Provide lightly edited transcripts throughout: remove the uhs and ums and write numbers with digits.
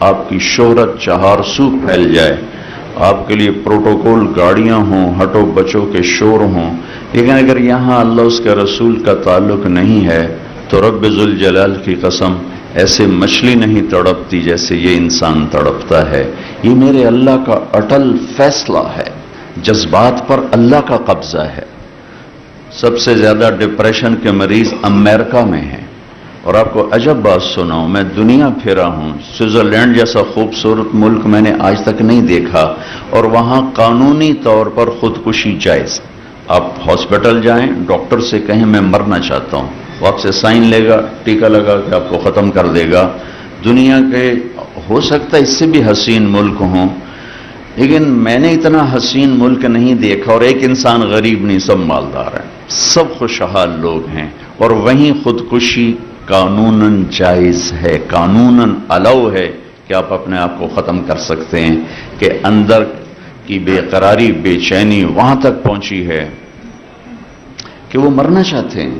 آپ کی شہرت چہار سو پھیل جائے، آپ کے لیے پروٹوکول گاڑیاں ہوں، ہٹو بچوں کے شور ہوں، لیکن اگر یہاں اللہ اس کے رسول کا تعلق نہیں ہے تو رب ذوالجلال کی قسم ایسے مچھلی نہیں تڑپتی جیسے یہ انسان تڑپتا ہے۔ یہ میرے اللہ کا اٹل فیصلہ ہے، جذبات پر اللہ کا قبضہ ہے۔ سب سے زیادہ ڈپریشن کے مریض امریکہ میں ہیں، اور آپ کو عجب بات سناؤں، میں دنیا پھرا ہوں، سوئٹزرلینڈ جیسا خوبصورت ملک میں نے آج تک نہیں دیکھا، اور وہاں قانونی طور پر خودکشی جائز۔ آپ ہاسپٹل جائیں، ڈاکٹر سے کہیں میں مرنا چاہتا ہوں، وہ آپ سے سائن لے گا، ٹیکہ لگا کے آپ کو ختم کر دے گا۔ دنیا کے ہو سکتا ہے اس سے بھی حسین ملک ہوں، لیکن میں نے اتنا حسین ملک نہیں دیکھا، اور ایک انسان غریب نہیں، سب مالدار ہیں، سب خوشحال لوگ ہیں، اور وہیں خودکشی قانوناً جائز ہے، قانوناً الاؤ ہے کہ آپ اپنے آپ کو ختم کر سکتے ہیں، کہ اندر کی بے قراری، بے چینی وہاں تک پہنچی ہے کہ وہ مرنا چاہتے ہیں،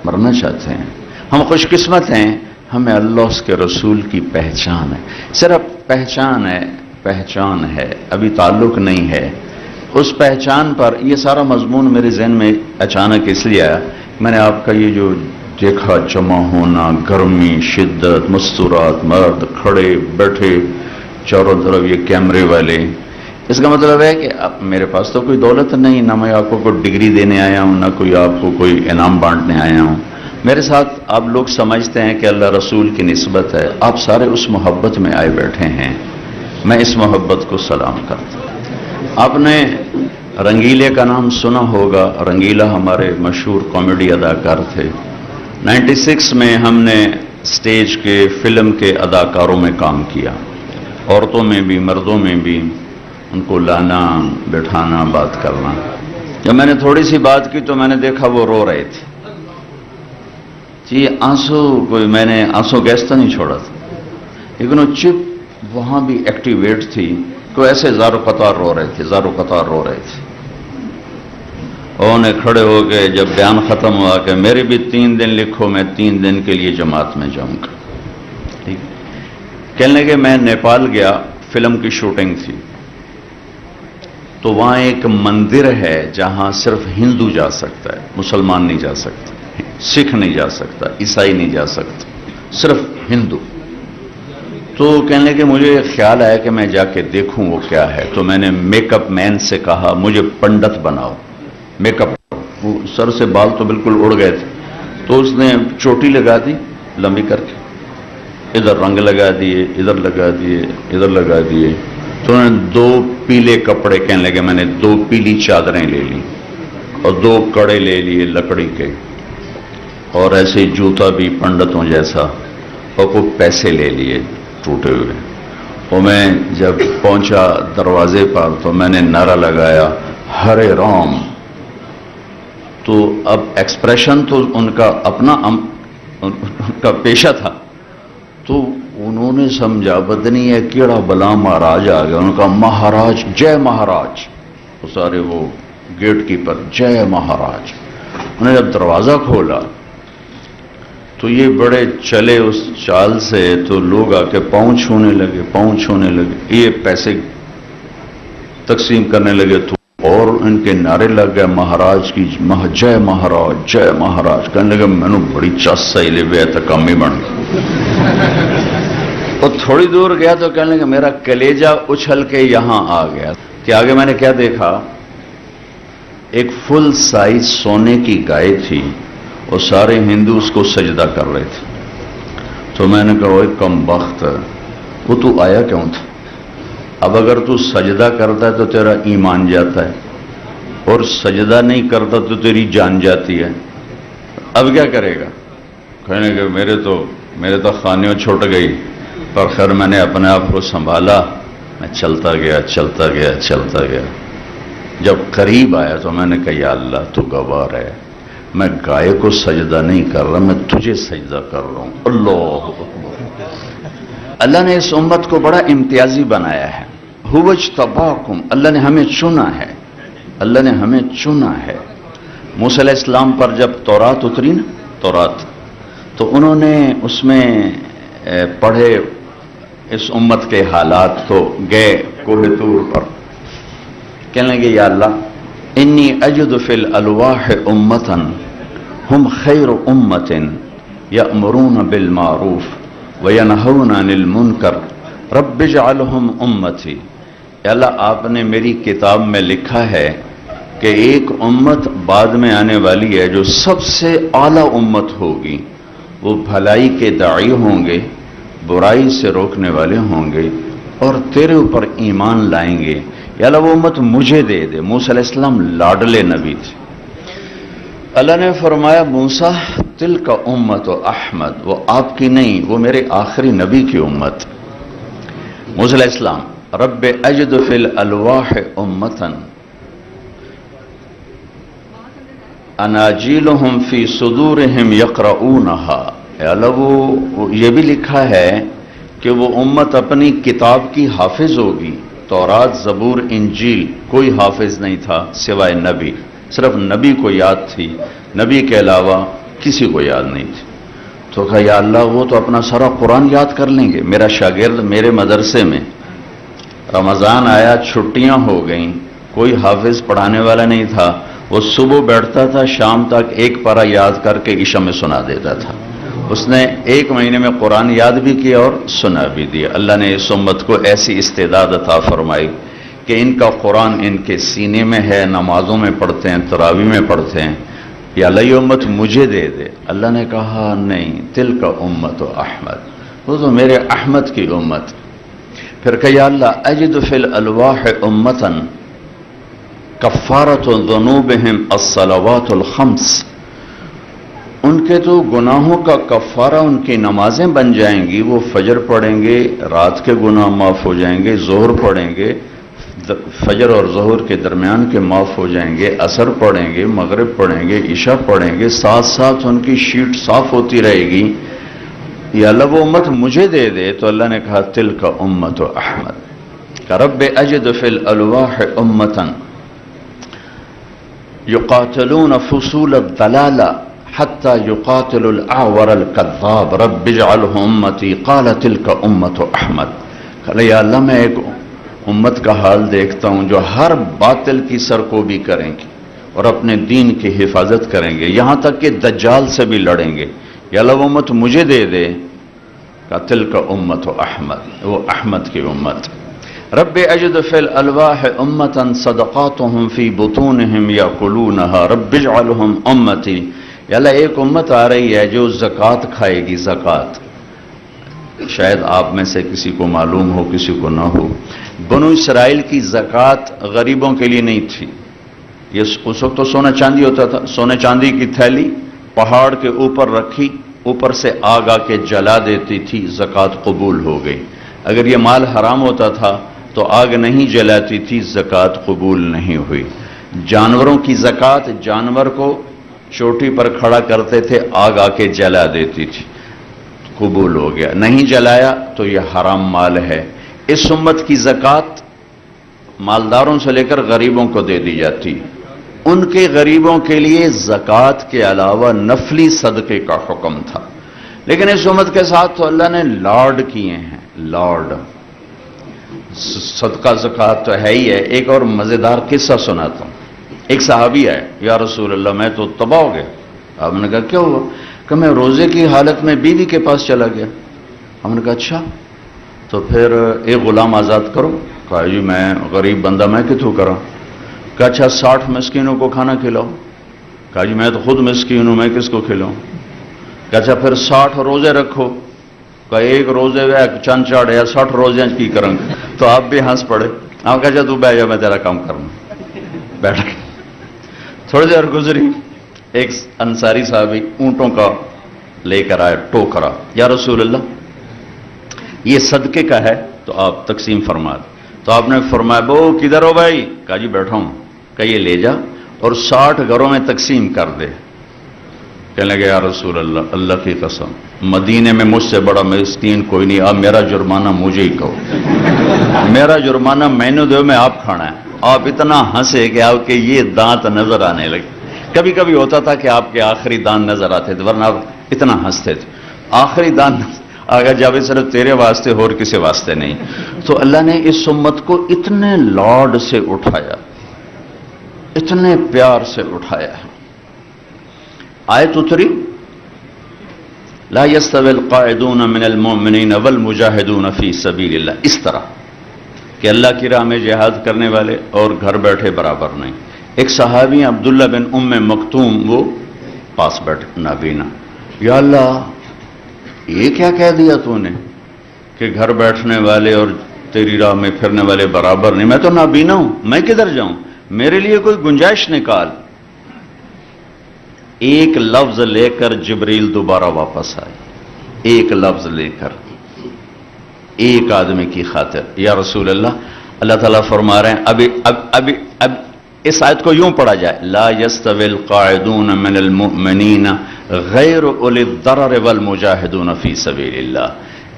مرنا چاہتے ہیں۔ ہم خوش قسمت ہیں، ہمیں اللہ اس کے رسول کی پہچان ہے، صرف پہچان ہے، ابھی تعلق نہیں ہے۔ اس پہچان پر یہ سارا مضمون میرے ذہن میں اچانک اس لیے آیا، میں نے آپ کا یہ جو دیکھا جمع ہونا، گرمی، شدت، مستورات، مرد کھڑے بیٹھے چاروں طرف یہ کیمرے والے، اس کا مطلب ہے کہ اب میرے پاس تو کوئی دولت نہیں، نہ میں آپ کو کوئی ڈگری دینے آیا ہوں، نہ کوئی آپ کو کوئی انعام بانٹنے آیا ہوں۔ میرے ساتھ آپ لوگ سمجھتے ہیں کہ اللہ رسول کی نسبت ہے، آپ سارے اس محبت میں آئے بیٹھے ہیں، میں اس محبت کو سلام کرتا ہوں۔ آپ نے رنگیلے کا نام سنا ہوگا، رنگیلا ہمارے مشہور کامیڈی اداکار تھے۔ 96 میں ہم نے سٹیج کے، فلم کے اداکاروں میں کام کیا، عورتوں میں بھی مردوں میں بھی، ان کو لانا بٹھانا بات کرنا۔ جب میں نے تھوڑی سی بات کی تو میں نے دیکھا وہ رو رہے تھے، جی آنسو، کوئی میں نے آنسو گیس تو نہیں چھوڑا تھا، لیکن وہ چپ وہاں بھی ایکٹیویٹ تھی، کوئی ایسے زارو قطار رو رہے تھے، زارو قطار رو رہے تھے۔ انہوں نے کھڑے ہو کے جب بیان ختم ہوا کہ میرے بھی 3 دن لکھو، میں 3 دن کے لیے جماعت میں جاؤں گا، ٹھیک۔ کہنے لگے میں نیپال گیا، فلم کی شوٹنگ تھی، تو وہاں ایک مندر ہے جہاں صرف ہندو جا سکتا ہے، مسلمان نہیں جا سکتا، سکھ نہیں جا سکتا، عیسائی نہیں جا سکتا، صرف ہندو۔ تو کہنے لگے مجھے خیال آیا کہ میں جا کے دیکھوں وہ کیا ہے، تو میں نے میک اپ مین سے کہا مجھے پنڈت بناؤ، میک اپ، وہ سر سے بال تو بالکل اڑ گئے تھے، تو اس نے چوٹی لگا دی لمبی کر کے، ادھر رنگ لگا دیے، ادھر لگا دیے، ادھر لگا دیے، تو انہوں نے 2 پیلے کپڑے، کہنے لگے میں نے 2 پیلی چادریں لے لی اور 2 کڑے لے لیے لکڑی کے، اور ایسے جوتا بھی پنڈتوں جیسا، اور کچھ پیسے لے لیے ٹوٹے ہوئے۔ اور میں جب پہنچا دروازے پر تو میں نے نعرہ لگایا ہرے رام۔ تو اب ایکسپریشن تو ان کا اپنا ان کا پیشہ تھا، تو انہوں نے سمجھا بدنی ہے کیڑا بلا مہاراج آ گیا، ان کا مہاراج جے مہاراج، وہ سارے وہ گیٹ کیپر جے مہاراج۔ انہوں نے جب دروازہ کھولا تو یہ بڑے چلے اس چال سے، تو لوگ آ کے پاؤں چھونے لگے، یہ پیسے تقسیم کرنے لگے، تو اور ان کے نعرے لگ گئے مہاراج کی جے مہاراج جے مہاراج، کہنے لگے میں نے بڑی چس ہی لے ہوئے تو کم ہی بن اور تھوڑی دور گیا تو کہنے لگے میرا کلیجہ اچھل کے یہاں آ گیا کہ آگے میں نے کیا دیکھا، ایک فل سائز سونے کی گائے تھی اور سارے ہندو اس کو سجدہ کر رہے تھے۔ تو میں نے کہا وہ کم بخت، وہ تو آیا کیوں تھا؟ اب اگر تو سجدہ کرتا ہے تو تیرا ایمان جاتا ہے، اور سجدہ نہیں کرتا تو تیری جان جاتی ہے، اب کیا کرے گا؟ کہنے کہ میرے تو خانیوں چھوٹ گئی، پر خیر میں نے اپنے آپ کو سنبھالا، میں چلتا گیا۔ جب قریب آیا تو میں نے کہا یا اللہ تو گوار ہے، میں گائے کو سجدہ نہیں کر رہا، میں تجھے سجدہ کر رہا ہوں۔ اللہ اللہ نے اس امت کو بڑا امتیازی بنایا ہے، هو اجتباکم، اللہ نے ہمیں چنا ہے، موسیٰ علیہ السلام پر جب تورات اتری نا، تورات، تو انہوں نے اس میں پڑھے اس امت کے حالات تو گئے کوہ طور پر، کہنے لگے یا اللہ انی اجد فی الالواح امتا ہم خیر امت یأمرون بالمعروف وینہون عن المنکر رب اجعلہم امتی۔ یا اللہ آپ نے میری کتاب میں لکھا ہے کہ ایک امت بعد میں آنے والی ہے جو سب سے اعلیٰ امت ہوگی، وہ بھلائی کے داعی ہوں گے، برائی سے روکنے والے ہوں گے اور تیرے اوپر ایمان لائیں گے۔ یا اللہ وہ امت مجھے دے دے۔ موسیٰ علیہ السلام لاڈلے نبی تھے۔ اللہ نے فرمایا موسیٰ تلک امت احمد، وہ آپ کی نہیں، وہ میرے آخری نبی کی امت۔ موسیٰ علیہ السلام رب اجد فی الالواح امتا اناجیلہم فی صدورہم یقرؤونہا۔ اللہ وہ یہ بھی لکھا ہے کہ وہ امت اپنی کتاب کی حافظ ہوگی۔ تورات، زبور، انجیل کوئی حافظ نہیں تھا سوائے نبی، صرف نبی کو یاد تھی، نبی کے علاوہ کسی کو یاد نہیں تھی۔ تو کہا یا اللہ وہ تو اپنا سارا قرآن یاد کر لیں گے۔ میرا شاگرد میرے مدرسے میں رمضان آیا، چھٹیاں ہو گئیں، کوئی حافظ پڑھانے والا نہیں تھا، وہ صبح بیٹھتا تھا، شام تک ایک پارہ یاد کر کے عشاء میں سنا دیتا تھا۔ اس نے 1 مہینے میں قرآن یاد بھی کیا اور سنا بھی دیا۔ اللہ نے اس امت کو ایسی استعداد عطا فرمائی کہ ان کا قرآن ان کے سینے میں ہے، نمازوں میں پڑھتے ہیں، تراویح میں پڑھتے ہیں۔ یا اللہ یہ امت مجھے دے دے۔ اللہ نے کہا نہیں، تلک امت احمد، وہ تو میرے احمد کی امت۔ پھر کہ یا اللہ اجد فی الالواح امتا کفارۃ ذنوبہم الصلوات الخمس، ان کے تو گناہوں کا کفارہ ان کی نمازیں بن جائیں گی۔ وہ فجر پڑھیں گے، رات کے گناہ معاف ہو جائیں گے، ظہر پڑھیں گے، فجر اور ظہر کے درمیان کے معاف ہو جائیں گے، عصر پڑھیں گے، مغرب پڑھیں گے، عشاء پڑھیں گے، ساتھ ساتھ ان کی شیٹ صاف ہوتی رہے گی۔ یا اللہ وہ امت مجھے دے دے۔ تو اللہ نے کہا تلک امت احمد، کہ رب اجد فی الالواح امتا یقاتلون فصول الضلالہ حتی یقاتل الاعور الکذاب رب اجعلہ امتی قال تلک امت احمد۔ کہ یا اللہ میں ایک امت کا حال دیکھتا ہوں جو ہر باطل کی سرکوبی کریں گے اور اپنے دین کی حفاظت کریں گے، یہاں تک کہ دجال سے بھی لڑیں گے۔ یا اللہ وہ امت مجھے دے دے۔ کہ تلک امت احمد، وہ احمد کی امت۔ رب اجد فی الالواح امتا صدقاتہم فی بطونہم یاکلونہا رب اجعلہم امتی۔ یا اللہ ایک امت آ رہی ہے جو زکوٰۃ کھائے گی، زکوٰۃ۔ شاید آپ میں سے کسی کو معلوم ہو، کسی کو نہ ہو، بنو اسرائیل کی زکوٰۃ غریبوں کے لیے نہیں تھی۔ یہ اس وقت تو سونا چاندی ہوتا تھا، سونے چاندی کی تھیلی پہاڑ کے اوپر رکھی، اوپر سے آگ آ کے جلا دیتی تھی، زکوٰۃ قبول ہو گئی۔ اگر یہ مال حرام ہوتا تھا تو آگ نہیں جلاتی تھی، زکوٰۃ قبول نہیں ہوئی۔ جانوروں کی زکوٰۃ، جانور کو چوٹی پر کھڑا کرتے تھے، آگ آ کے جلا دیتی تھی، قبول ہو گیا۔ نہیں جلایا تو یہ حرام مال ہے۔ اس امت کی زکوٰۃ مالداروں سے لے کر غریبوں کو دے دی جاتی، ان کے غریبوں کے لیے زکوٰۃ کے علاوہ نفلی صدقے کا حکم تھا۔ لیکن اس امت کے ساتھ تو اللہ نے لاڈ کیے ہیں، لاڈ۔ صدقہ زکوٰۃ تو ہے ہی ہے۔ ایک اور مزیدار قصہ سناتا ہوں۔ ایک صحابی ہے، یا رسول اللہ میں تو تباہ ہو گیا۔ آپ نے کہا کیا ہوا؟ کہ میں روزے کی حالت میں بیوی کے پاس چلا گیا۔ ہم نے کہا اچھا تو پھر ایک غلام آزاد کرو۔ کہا جی میں غریب بندہ میں کتوں کرا؟ کہا اچھا 60 مسکینوں کو کھانا کھلاؤ۔ کہا جی میں تو خود مسکین ہوں، میں کس کو کھلاؤں؟ کہا اچھا پھر 60 روزے رکھو۔ کہا ایک روزے میں چند چاڑ یا 60 روزے کی کریں گے؟ تو آپ بھی ہنس پڑے۔ آپ کہا اچھا تو بیٹھ جا، میں تیرا کام کروں۔ بیٹھ گئے۔ تھوڑی دیر گزری، ایک انصاری صحابی اونٹوں کا لے کر آئے، ٹوکرا، یا رسول اللہ یہ صدقے کا ہے تو آپ تقسیم فرما دیں۔ تو آپ نے فرمایا وہ کدھر ہو بھائی؟ کہا جی بیٹھا ہوں۔ کہ یہ لے جا اور 60 گھروں میں تقسیم کر دے۔ کہنے لگے یا رسول اللہ اللہ کی قسم مدینے میں مجھ سے بڑا مسکین کوئی نہیں، آپ میرا جرمانہ مجھے ہی کہو، میرا جرمانہ میں نے دو، میں آپ کھانا ہے۔ آپ اتنا ہنسے کہ آپ کے یہ دانت نظر آنے لگے۔ کبھی کبھی ہوتا تھا کہ آپ کے آخری دانت نظر آتے تھے، ورنہ آپ اتنا ہنستے تھے۔ آخری دانت اگر جب صرف تیرے واسطے اور کسی واسطے نہیں. تو اللہ نے اس امت کو اتنے لاڈ سے اٹھایا، اتنے پیار سے اٹھایا ہے. آیت اتری لا يستوي القاعدون من المؤمنین والمجاہدون فی سبیل اللہ، اس طرح کہ اللہ کی راہ میں جہاد کرنے والے اور گھر بیٹھے برابر نہیں. ایک صحابی عبداللہ بن ام مکتوم، وہ پاس بیٹھے نابینا، یا اللہ یہ کیا کہہ دیا تو نے کہ گھر بیٹھنے والے اور تیری راہ میں پھرنے والے برابر نہیں؟ میں تو نابینا ہوں، میں کدھر جاؤں؟ میرے لیے کوئی گنجائش نکال. ایک لفظ لے کر جبریل دوبارہ واپس آئے، ایک لفظ لے کر، ایک آدمی کی خاطر. یا رسول اللہ، اللہ تعالیٰ فرما رہے ہیں اب اس آیت کو یوں پڑھا جائے، لا يستوي القاعدون من المؤمنین غیر اولی الضرر والمجاہدون فی سبیل اللہ.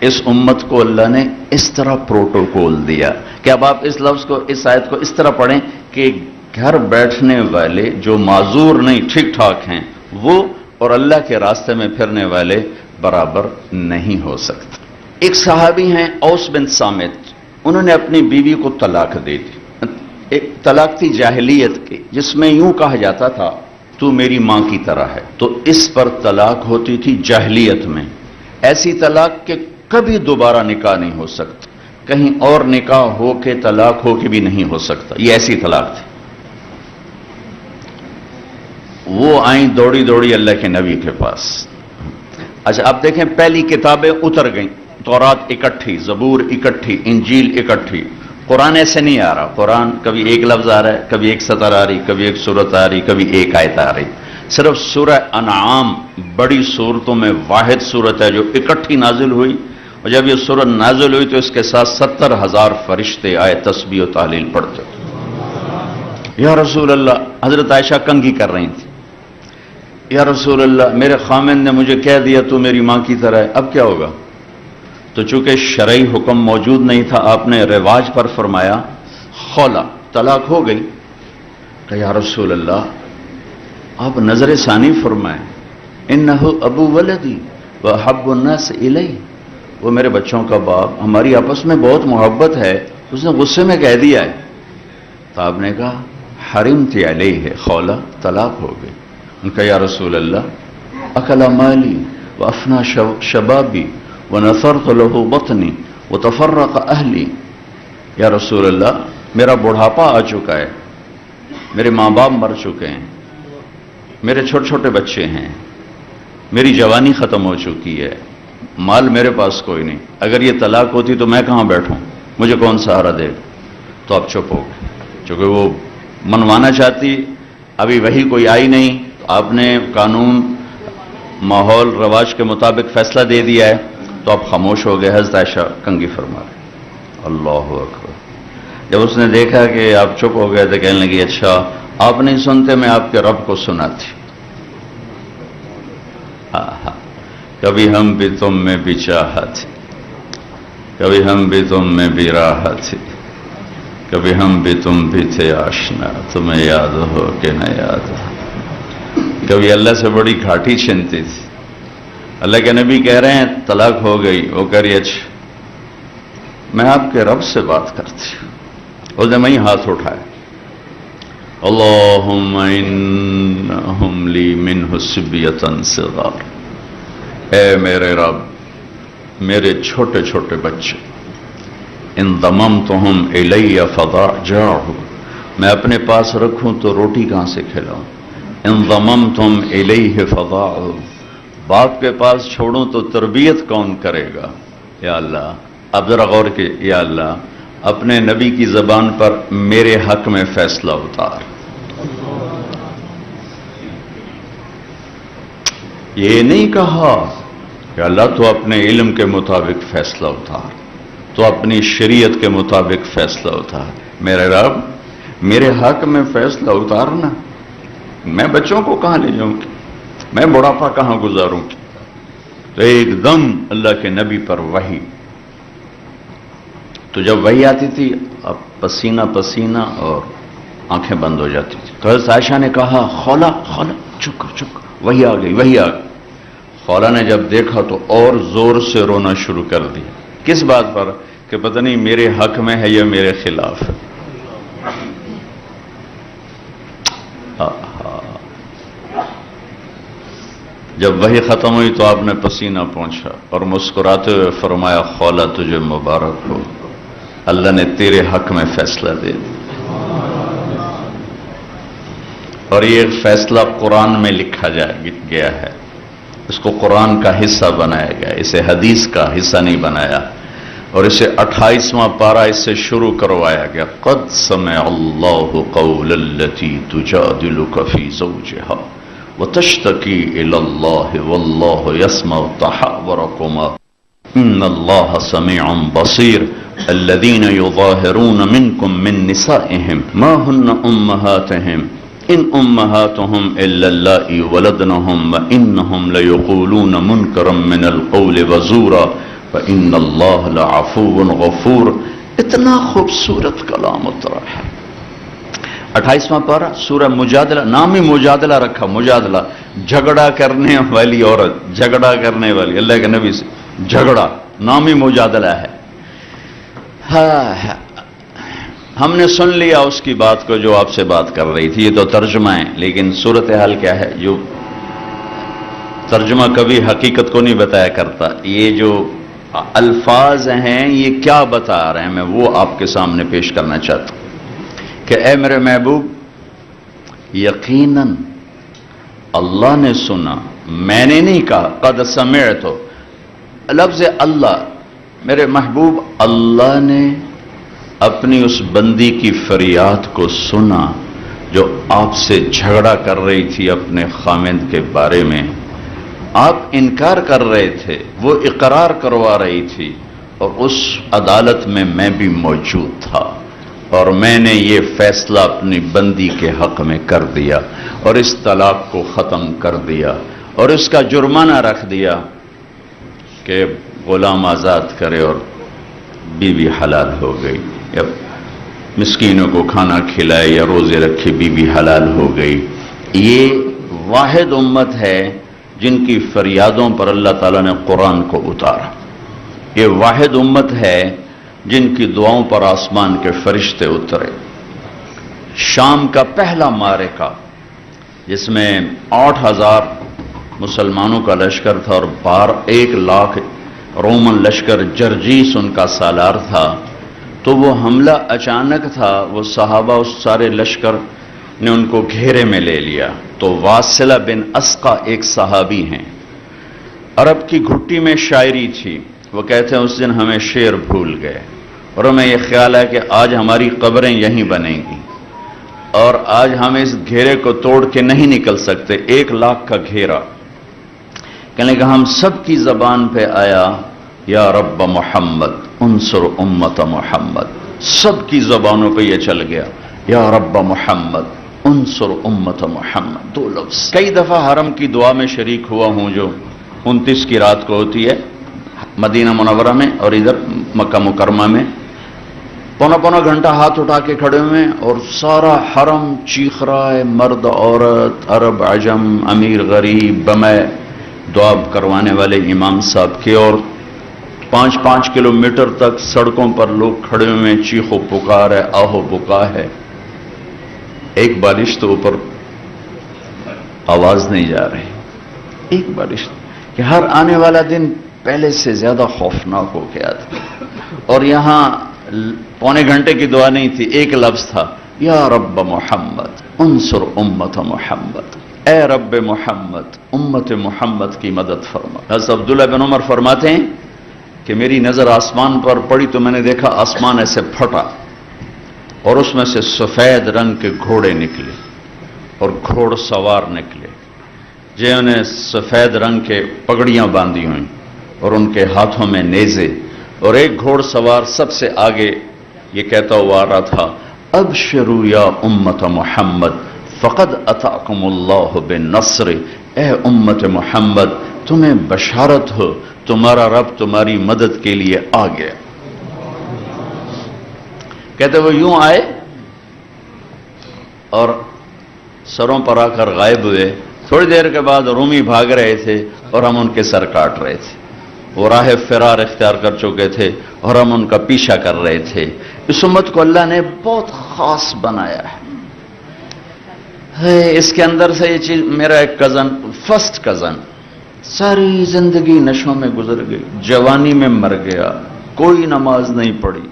اس امت کو اللہ نے اس طرح پروٹوکول دیا کہ اب آپ اس لفظ کو، اس آیت کو اس طرح پڑھیں کہ گھر بیٹھنے والے جو معذور نہیں، ٹھیک ٹھاک ہیں، وہ اور اللہ کے راستے میں پھرنے والے برابر نہیں ہو سکتے. ایک صحابی ہیں اوس بن صامت، انہوں نے اپنی بیوی کو طلاق دے دی. ایک طلاق تھی جاہلیت کی، جس میں یوں کہا جاتا تھا تو میری ماں کی طرح ہے. تو اس پر طلاق ہوتی تھی جاہلیت میں، ایسی طلاق کہ کبھی دوبارہ نکاح نہیں ہو سکتا، کہیں اور نکاح ہو کے طلاق ہو کے بھی نہیں ہو سکتا. یہ ایسی طلاق تھی. وہ آئیں دوڑی دوڑی اللہ کے نبی کے پاس. اچھا اب دیکھیں، پہلی کتابیں اتر گئیں، تورات اکٹھی، زبور اکٹھی، انجیل اکٹھی. قرآن ایسے نہیں آ رہا. قرآن کبھی ایک لفظ آ رہا ہے، کبھی ایک سطر آ رہی، کبھی ایک سورت آ رہی، کبھی ایک آیت آ رہی. صرف سورہ انعام بڑی صورتوں میں واحد صورت ہے جو اکٹھی نازل ہوئی، اور جب یہ صورت نازل ہوئی تو اس کے ساتھ 70,000 فرشتے آئے تسبیح و تحلیل پڑھتے. یا رسول اللہ، حضرت عائشہ کنگھی کر رہی تھی، یا رسول اللہ میرے خامند نے مجھے کہہ دیا تو میری ماں کی طرح ہے، اب کیا ہوگا؟ تو چونکہ شرعی حکم موجود نہیں تھا، آپ نے رواج پر فرمایا خولا، طلاق ہو گئی. کہ یا رسول اللہ آپ نظر ثانی فرمائیں، انہ ابو ولدی وحب الناس الی، وہ میرے بچوں کا باپ، ہماری آپس میں بہت محبت ہے، اس نے غصے میں کہہ دیا ہے. تو آپ نے کہا حرمت علیہ، خولا طلاق ہو گئی. ان کا یا رسول اللہ اکل مالی وافنا شبابی ونثرت له بطنی وتفرق اہلی. یا رسول اللہ میرا بڑھاپا آ چکا ہے، میرے ماں باپ مر چکے ہیں، میرے چھوٹے چھوٹے بچے ہیں، میری جوانی ختم ہو چکی ہے، مال میرے پاس کوئی نہیں، اگر یہ طلاق ہوتی تو میں کہاں بیٹھوں، مجھے کون سہارا دے؟ تو آپ چپ ہو گئے. چونکہ وہ منوانا چاہتی، ابھی وہی کوئی آئی نہیں، آپ نے قانون ماحول رواج کے مطابق فیصلہ دے دیا ہے، تو آپ خاموش ہو گئے. حضرت عائشہ کنگھی فرما رہے. اللہ اکبر. جب اس نے دیکھا کہ آپ چپ ہو گئے تو کہنے لگی اچھا آپ نہیں سنتے، میں آپ کے رب کو سناتی. کبھی ہم بھی تم میں بھی چاہت، کبھی ہم بھی تم میں بھی راحت، کبھی ہم بھی تم بھی تھے آشنا، تمہیں یاد ہو کہ نہ یاد ہو. کبھی اللہ سے بڑی گھاٹی چھنتی تھی. اللہ کے نبی کہہ رہے ہیں طلاق ہو گئی، وہ کہہ رہی اچھا میں آپ کے رب سے بات کرتی ہوں. اس نے وہیں ہاتھ اٹھایا، اللہم انہم لی منہ صبیۃ صغار، اے میرے رب میرے چھوٹے چھوٹے بچے، انضممتہم الی فضاجعہ، میں اپنے پاس رکھوں تو روٹی کہاں سے کھلاؤں. انضممتم الیہ فضاعہ، باپ کے پاس چھوڑوں تو تربیت کون کرے گا. یا اللہ اب ذرا غور کے، یا اللہ اپنے نبی کی زبان پر میرے حق میں فیصلہ اتار. یہ نہیں کہا کہ اللہ تو اپنے علم کے مطابق فیصلہ اتار، تو اپنی شریعت کے مطابق فیصلہ اتار. میرے رب میرے حق میں فیصلہ اتارنا، میں بچوں کو کہاں لے جاؤں گی، میں بڑھاپا کہاں گزاروں گی. تو ایک دم اللہ کے نبی پر وحی. تو جب وحی آتی تھی اب پسینہ پسینہ اور آنکھیں بند ہو جاتی تھی. تو حضرت عائشہ نے کہا خولا خولا چپ کر چپ کر، وحی آ گئی وحی آ گئی. خولا نے جب دیکھا تو اور زور سے رونا شروع کر دیا. کس بات پر؟ کہ پتہ نہیں میرے حق میں ہے یا میرے خلاف ہے. جب وہی ختم ہوئی تو آپ نے پسینہ پہنچا اور مسکراتے ہوئے فرمایا خولا تجھے مبارک ہو، اللہ نے تیرے حق میں فیصلہ دے دیا. اور یہ فیصلہ قرآن میں لکھا گیا ہے، اس کو قرآن کا حصہ بنایا گیا، اسے حدیث کا حصہ نہیں بنایا. اور اسے 28واں پارہ اس سے شروع کروایا گیا. قد سمع اللہ قول التی تجادلک فی زوجہا وتشتکی الی اللہ واللہ یسمع تحاورکما ان اللہ سمیع بصیر. الذین یظاہرون منکم من نسائہم ما ہن امہاتہم ان امہاتہم الا اللائی ولدنہم وانہم لیقولون منکرا من القول وزورا وَإِنَّ اللَّهَ لَعَفُوٌّ غَفُورٌ. اتنا خوبصورت کلام اترا ہے. 28واں پارہ سورہ مجادلہ، نام ہی مجادلہ رکھا. مجادلہ جھگڑا کرنے والی عورت، جھگڑا کرنے والی، اللہ کے نبی سے جھگڑا، نام ہی مجادلہ ہے. ہم نے سن لیا اس کی بات کو جو آپ سے بات کر رہی تھی. یہ تو ترجمہ ہے، لیکن صورتحال کیا ہے؟ جو ترجمہ کبھی حقیقت کو نہیں بتایا کرتا. یہ جو الفاظ ہیں یہ کیا بتا رہے ہیں، میں وہ آپ کے سامنے پیش کرنا چاہتا ہوں کہ اے میرے محبوب، یقیناً اللہ نے سنا، میں نے نہیں کہا. قد سمعت، لفظ اللہ، میرے محبوب اللہ نے اپنی اس بندی کی فریاد کو سنا جو آپ سے جھگڑا کر رہی تھی اپنے خامند کے بارے میں. آپ انکار کر رہے تھے، وہ اقرار کروا رہی تھی، اور اس عدالت میں میں بھی موجود تھا، اور میں نے یہ فیصلہ اپنی بندی کے حق میں کر دیا اور اس طلاق کو ختم کر دیا اور اس کا جرمانہ رکھ دیا کہ غلام آزاد کرے اور بیوی حلال ہو گئی، یا مسکینوں کو کھانا کھلائے یا روزے رکھے، بیوی حلال ہو گئی. یہ واحد امت ہے جن کی فریادوں پر اللہ تعالیٰ نے قرآن کو اتارا. یہ واحد امت ہے جن کی دعاؤں پر آسمان کے فرشتے اترے. شام کا پہلا معرکہ جس میں 8,000 مسلمانوں کا لشکر تھا اور 1,00,000 رومن لشکر جرجیس ان کا سالار تھا، تو وہ حملہ اچانک تھا. وہ صحابہ اس سارے لشکر نے ان کو گھیرے میں لے لیا. تو واصلہ بن اسقا ایک صحابی ہیں، عرب کی گھٹی میں شاعری تھی. وہ کہتے ہیں اس دن ہمیں شعر بھول گئے اور ہمیں یہ خیال ہے کہ آج ہماری قبریں یہیں بنیں گی اور آج ہم اس گھیرے کو توڑ کے نہیں نکل سکتے. 1,00,000 کا گھیرا. کہنے کہ ہم سب کی زبان پہ آیا یا رب محمد انصر امت محمد. سب کی زبانوں پہ یہ چل گیا یا رب محمد انصر امت محمد. 2 لفظ. کئی دفعہ حرم کی دعا میں شریک ہوا ہوں جو 29 کی رات کو ہوتی ہے مدینہ منورہ میں اور ادھر مکہ مکرمہ میں. پونا گھنٹہ ہاتھ اٹھا کے کھڑے ہوئے اور سارا حرم چیخ رہا ہے، مرد عورت، عرب عجم، امیر غریب، بمے دعا کروانے والے امام صاحب کے، اور 5 کلومیٹر تک سڑکوں پر لوگ کھڑے ہوئے، چیخ و پکار ہے، آہو بکا ہے. ایک بارش تو اوپر آواز نہیں جا رہی، ایک بارش کہ ہر آنے والا دن پہلے سے زیادہ خوفناک ہو گیا تھا. اور یہاں پونے گھنٹے کی دعا نہیں تھی، ایک لفظ تھا یا رب محمد انصر امت محمد. اے رب محمد امت محمد کی مدد فرما. حضرت عبداللہ بن عمر فرماتے ہیں کہ میری نظر آسمان پر پڑی تو میں نے دیکھا آسمان ایسے پھٹا اور اس میں سے سفید رنگ کے گھوڑے نکلے اور گھوڑ سوار نکلے جنہوں نے سفید رنگ کے پگڑیاں باندھی ہوئیں اور ان کے ہاتھوں میں نیزے، اور ایک گھوڑ سوار سب سے آگے یہ کہتا ہوا آ رہا تھا ابشروا یا امت محمد فقد اتاکم اللہ بالنصر. اے امت محمد تمہیں بشارت ہو، تمہارا رب تمہاری مدد کے لیے آ گیا. کہتے وہ یوں آئے اور سروں پر آ کر غائب ہوئے. تھوڑی دیر کے بعد رومی بھاگ رہے تھے اور ہم ان کے سر کاٹ رہے تھے. وہ راہ فرار اختیار کر چکے تھے اور ہم ان کا پیچھا کر رہے تھے. اس امت کو اللہ نے بہت خاص بنایا ہے. اس کے اندر سے یہ چیز، میرا ایک کزن، فرسٹ کزن، ساری زندگی نشوں میں گزر گئی، جوانی میں مر گیا، کوئی نماز نہیں پڑھی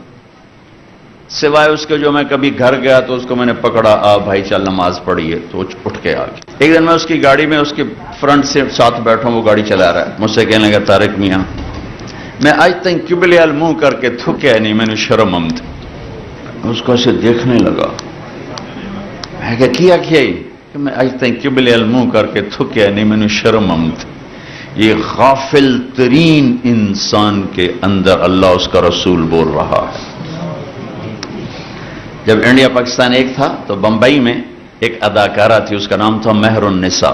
سوائے اس کے جو میں کبھی گھر گیا تو اس کو میں نے پکڑا، آ بھائی چل نماز پڑھی ہے، تو اٹھ کے آ گیا. ایک دن میں اس کی گاڑی میں اس کے فرنٹ سے ساتھ بیٹھا ہوں، وہ گاڑی چلا رہا ہے، مجھ سے کہنے لگا طارق میاں میں آج تک کبلیال منہ کر کے تھکیا نہیں، میں نے شرم آمد. اس کو اسے دیکھنے لگا، میں کیا کہ میں آج تک کبلیال منہ کر کے تھکیا نہیں، میں نے شرم آمد. یہ غافل ترین انسان کے اندر اللہ اس کا رسول بول رہا ہے. جب انڈیا پاکستان ایک تھا تو بمبئی میں ایک اداکارہ تھی، اس کا نام تھا مہر النساء.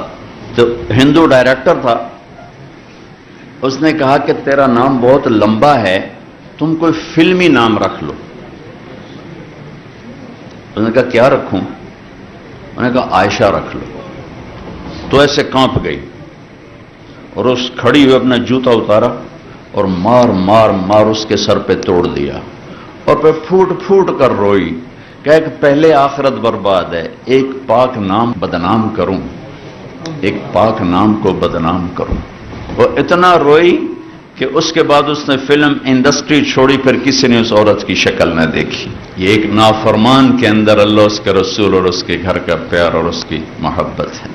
تو ہندو ڈائریکٹر تھا، اس نے کہا کہ تیرا نام بہت لمبا ہے، تم کوئی فلمی نام رکھ لو. اس نے کہا کیا رکھوں؟ انہوں نے کہا عائشہ رکھ لو. تو ایسے کانپ گئی اور اس کھڑی ہوئی اپنا جوتا اتارا اور مار مار مار اس کے سر پہ توڑ دیا اور پھر پھوٹ پھوٹ کر روئی کہ پہلے آخرت برباد ہے، ایک پاک نام بدنام کروں، ایک پاک نام کو بدنام کروں. وہ اتنا روئی کہ اس کے بعد اس نے فلم انڈسٹری چھوڑی، پھر کسی نے اس عورت کی شکل نہ دیکھی. یہ ایک نافرمان کے اندر اللہ، اس کے رسول اور اس کے گھر کا پیار اور اس کی محبت ہے.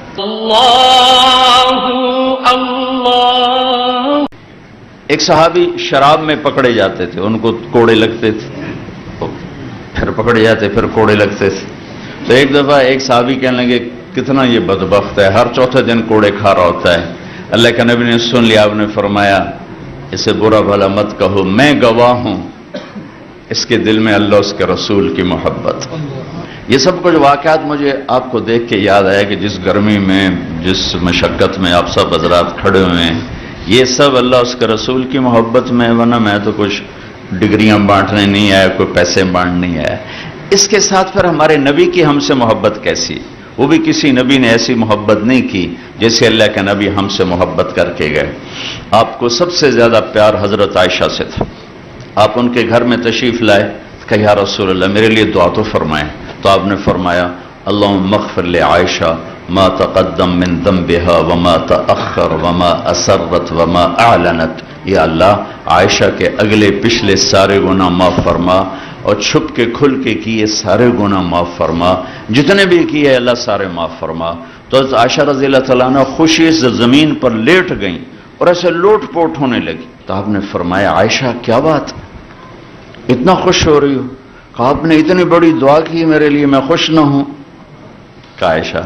ایک صحابی شراب میں پکڑے جاتے تھے، ان کو کوڑے لگتے تھے، پھر پکڑے جاتے پھر کوڑے لگتے تھے. تو ایک دفعہ ایک صحابی کہنے لگے کتنا یہ بدبخت ہے، ہر چوتھے دن کوڑے کھا رہا ہوتا ہے. اللہ کے نبی نے سن لیا، آپ نے فرمایا اسے برا بھلا مت کہو، میں گواہ ہوں اس کے دل میں اللہ اس کے رسول کی محبت. یہ سب کچھ واقعات مجھے آپ کو دیکھ کے یاد آیا کہ جس گرمی میں، جس مشقت میں آپ سب حضرات کھڑے ہوئے ہیں، یہ سب اللہ اس کے رسول کی محبت میں، ورنہ میں تو کچھ ڈگریاں بانٹنے نہیں آیا، کوئی پیسے بانٹ نہیں آیا. اس کے ساتھ پھر ہمارے نبی کی ہم سے محبت کیسی؟ وہ بھی کسی نبی نے ایسی محبت نہیں کی جیسے اللہ کے نبی ہم سے محبت کر کے گئے. آپ کو سب سے زیادہ پیار حضرت عائشہ سے تھا. آپ ان کے گھر میں تشریف لائے کہ یا رسول اللہ میرے لیے دعا تو فرمائیں. تو آپ نے فرمایا اللہم اغفر لعائشہ ما تقدم من ذنبها وما تأخر وما اسرت وما اعلنت. یا اللہ عائشہ کے اگلے پچھلے سارے گناہ معاف فرما اور چھپ کے کھل کے کیے سارے گناہ معاف فرما، جتنے بھی کیے اللہ سارے معاف فرما. تو عائشہ رضی اللہ تعالیٰ عنہ خوشی سے زمین پر لیٹ گئیں اور ایسے لوٹ پوٹ ہونے لگی. تو آپ نے فرمایا عائشہ کیا بات، اتنا خوش ہو رہی ہو؟ کہا آپ نے اتنی بڑی دعا کی میرے لیے، میں خوش نہ ہوں؟ کہا عائشہ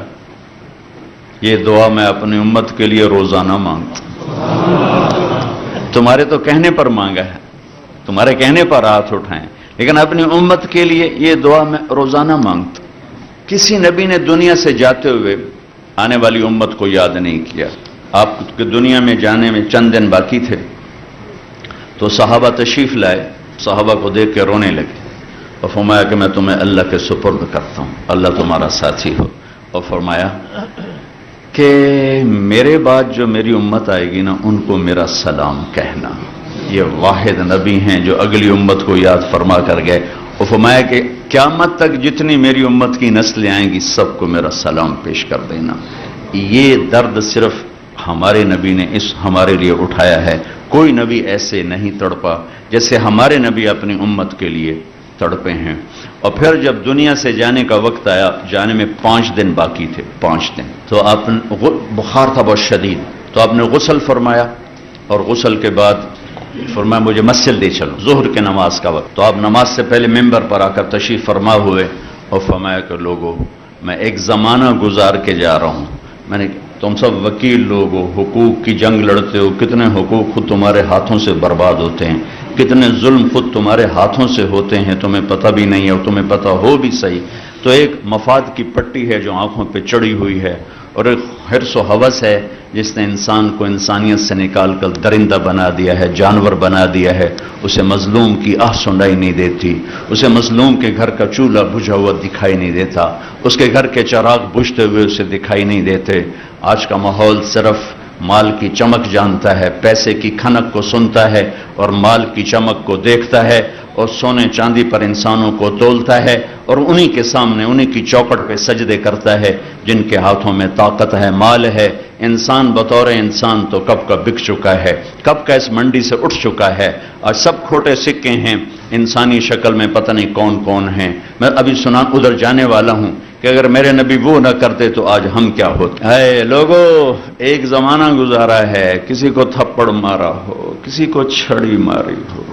یہ دعا میں اپنی امت کے لیے روزانہ مانگتا ہوں. تمہارے تو کہنے پر مانگا ہے، تمہارے کہنے پر ہاتھ اٹھائیں، لیکن اپنی امت کے لیے یہ دعا میں روزانہ مانگتا. کسی نبی نے دنیا سے جاتے ہوئے آنے والی امت کو یاد نہیں کیا. آپ کے دنیا میں جانے میں چند دن باقی تھے تو صحابہ تشریف لائے، صحابہ کو دیکھ کے رونے لگے اور فرمایا کہ میں تمہیں اللہ کے سپرد کرتا ہوں، اللہ تمہارا ساتھی ہو. اور فرمایا کہ میرے بعد جو میری امت آئے گی نا ان کو میرا سلام کہنا. یہ واحد نبی ہیں جو اگلی امت کو یاد فرما کر گئے. اور فرمایا کہ قیامت تک جتنی میری امت کی نسلیں آئیں گی سب کو میرا سلام پیش کر دینا. یہ درد صرف ہمارے نبی نے ہمارے لیے اٹھایا ہے. کوئی نبی ایسے نہیں تڑپا جیسے ہمارے نبی اپنی امت کے لیے تڑپے ہیں. اور پھر جب دنیا سے جانے کا وقت آیا، جانے میں 5 دن باقی تھے، 5 دن. تو آپ بخار تھا بہت شدید، تو آپ نے غسل فرمایا اور غسل کے بعد فرمایا مجھے مسجد لے چلو، ظہر کے نماز کا وقت. تو آپ نماز سے پہلے ممبر پر آ کر تشریف فرما ہوئے اور فرمایا کہ لوگو میں ایک زمانہ گزار کے جا رہا ہوں. میں نے تم سب وکیل لوگ ہو، حقوق کی جنگ لڑتے ہو، کتنے حقوق خود تمہارے ہاتھوں سے برباد ہوتے ہیں، کتنے ظلم خود تمہارے ہاتھوں سے ہوتے ہیں، تمہیں پتہ بھی نہیں ہے اور تمہیں پتہ ہو بھی صحیح. تو ایک مفاد کی پٹی ہے جو آنکھوں پہ چڑھی ہوئی ہے، اور ایک حرص و ہوس ہے جس نے انسان کو انسانیت سے نکال کر درندہ بنا دیا ہے، جانور بنا دیا ہے. اسے مظلوم کی آہ سنائی نہیں دیتی، اسے مظلوم کے گھر کا چولہا بجھا ہوا دکھائی نہیں دیتا، اس کے گھر کے چراغ بجھتے ہوئے اسے دکھائی نہیں دیتے. آج کا ماحول صرف مال کی چمک جانتا ہے، پیسے کی کھنک کو سنتا ہے اور مال کی چمک کو دیکھتا ہے اور سونے چاندی پر انسانوں کو تولتا ہے اور انہی کے سامنے انہی کی چوکٹ پہ سجدے کرتا ہے جن کے ہاتھوں میں طاقت ہے، مال ہے۔ انسان بطور انسان تو کب کا بک چکا ہے، کب کا اس منڈی سے اٹھ چکا ہے اور سب کھوٹے سکے ہیں، انسانی شکل میں پتہ نہیں کون کون ہیں۔ میں ابھی سنا ادھر جانے والا ہوں کہ اگر میرے نبی وہ نہ کرتے تو آج ہم کیا ہوتے۔ اے لوگو، ایک زمانہ گزارا ہے، کسی کو تھپڑ مارا ہو، کسی کو چھڑی ماری ہو،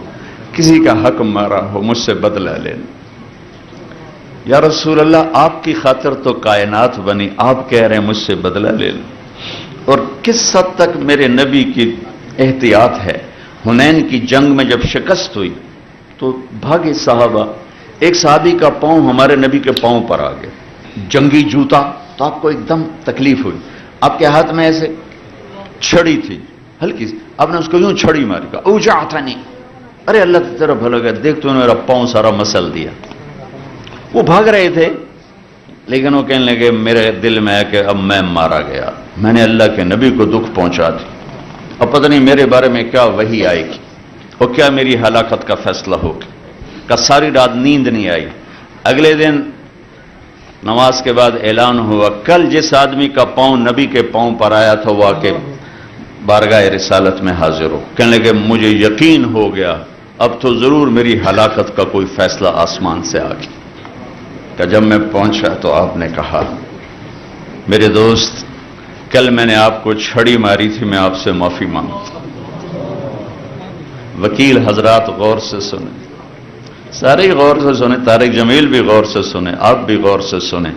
کسی کا حق مارا ہو، مجھ سے بدلہ لینا۔ یا رسول اللہ، آپ کی خاطر تو کائنات بنی، آپ کہہ رہے ہیں مجھ سے بدلہ لینا۔ اور کس حد تک میرے نبی کی احتیاط ہے۔ حنین کی جنگ میں جب شکست ہوئی تو بھاگے صحابہ، ایک صحابی کا پاؤں ہمارے نبی کے پاؤں پر آ گیا، جنگی جوتا، تو آپ کو ایک دم تکلیف ہوئی۔ آپ کے ہاتھ میں ایسے چھڑی تھی ہلکی سی، آپ نے اس کو یوں چھڑی ماری، کہا اوجعتنی، ارے اللہ کی طرف بھلا گیا، دیکھ تو نے میرا پاؤں سارا مسل دیا۔ وہ بھاگ رہے تھے لیکن وہ کہنے لگے میرے دل میں ہے کہ اب میں مارا گیا، میں نے اللہ کے نبی کو دکھ پہنچا دی، اب پتہ نہیں میرے بارے میں کیا وحی آئے گی اور کیا میری ہلاکت کا فیصلہ ہوگا۔ کہ ساری رات نیند نہیں آئی۔ اگلے دن نماز کے بعد اعلان ہوا، کل جس آدمی کا پاؤں نبی کے پاؤں پر آیا تھا وہ آ کے بارگاہ رسالت میں حاضر ہو۔ کہنے لگے مجھے یقین ہو گیا اب تو ضرور میری ہلاکت کا کوئی فیصلہ آسمان سے آ گیا۔ کہ جب میں پہنچا تو آپ نے کہا میرے دوست، کل میں نے آپ کو چھڑی ماری تھی، میں آپ سے معافی مانگتا ہوں۔ وکیل حضرات غور سے سنیں، سارے غور سے سنیں، طارق جمیل بھی غور سے سنیں، آپ بھی غور سے سنیں